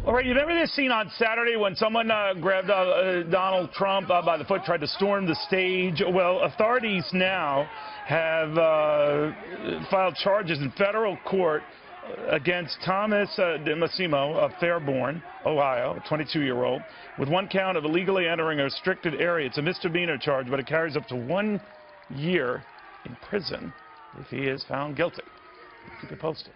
All right, you remember this scene on Saturday when someone grabbed Donald Trump by the foot, tried to storm the stage? Well, authorities now have filed charges in federal court against Thomas DeMassimo of Fairborn, Ohio, a 22-year-old, with one count of illegally entering a restricted area. It's a misdemeanor charge, but it carries up to 1 year in prison if he is found guilty. Keep it posted.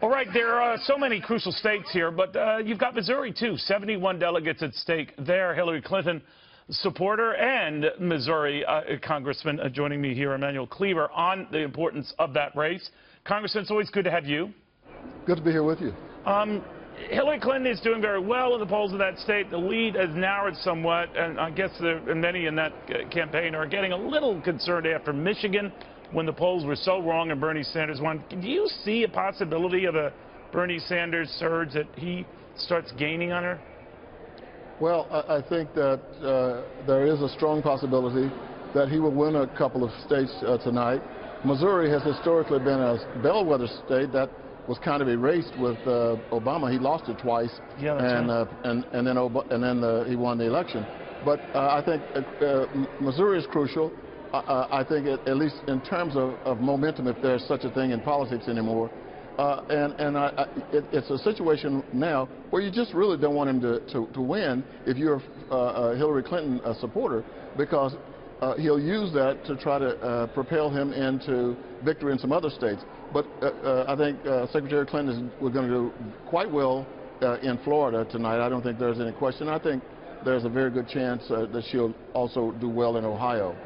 All right, there are so many crucial states here, but you've got Missouri, too. 71 delegates at stake there. Hillary Clinton supporter and Missouri Congressman joining me here, Emanuel Cleaver, on the importance of that race. Congressman, it's always good to have you. Good to be here with you. Hillary Clinton is doing very well in the polls in that state. The lead has narrowed somewhat, and I guess many in that campaign are getting a little concerned after Michigan, when the polls were so wrong and Bernie Sanders won. Do you see a possibility of a Bernie Sanders surge, that he starts gaining on her? Well, I think that there is a strong possibility that he will win a couple of states tonight. Missouri has historically been a bellwether state that was kind of erased with Obama. He lost it twice, yeah, and then he won the election. But I think Missouri is crucial. I think at least in terms of momentum, if there's such a thing in politics anymore, it's a situation now where you just really don't want him to win if you're a Hillary Clinton supporter, because he'll use that to try to propel him into victory in some other states. But I think Secretary Clinton is going to do quite well in Florida tonight. I don't think there's any question. I think there's a very good chance that she'll also do well in Ohio.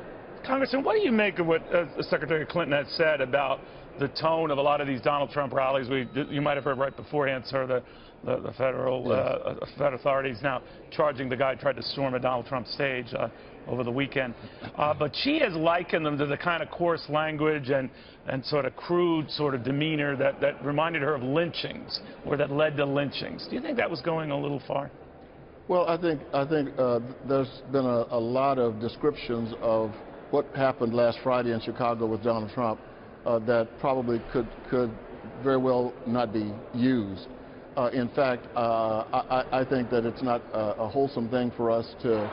Congressman, what do you make of what Secretary Clinton has said about the tone of a lot of these Donald Trump rallies? You might have heard right beforehand, sir, the federal authorities now charging the guy who tried to storm a Donald Trump stage over the weekend. But she has likened them to the kind of coarse language and sort of crude sort of demeanor that reminded her of lynchings, or that led to lynchings. Do you think that was going a little far? Well, I think there's been a lot of descriptions of what happened last Friday in Chicago with Donald Trump that probably could very well not be used. In fact, I think that it's not a wholesome thing for us to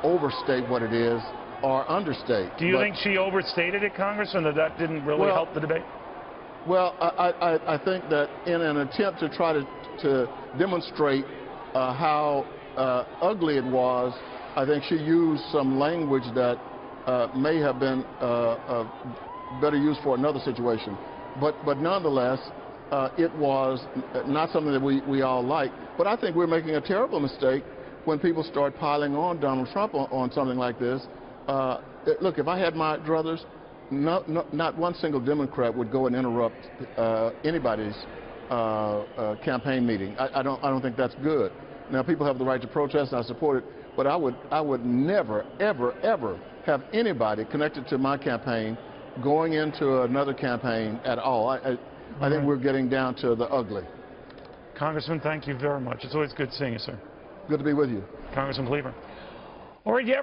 overstate what it is or understate. Do you think she overstated it, Congressman, that didn't really help the debate? Well, I think that in an attempt to try to demonstrate how ugly it was, I think she used some language that may have been better used for another situation. But nonetheless, it was not something that we all like. But I think we're making a terrible mistake when people start piling on Donald Trump on something like this. Look, if I had my druthers, not one single Democrat would go and interrupt anybody's campaign meeting. I don't think that's good. Now, people have the right to protest, and I support it, but I would never, ever, ever have anybody connected to my campaign going into another campaign at all. I think we're getting down to the ugly. Congressman, thank you very much. It's always good seeing you, sir. Good to be with you. Congressman Cleaver. All right, yeah.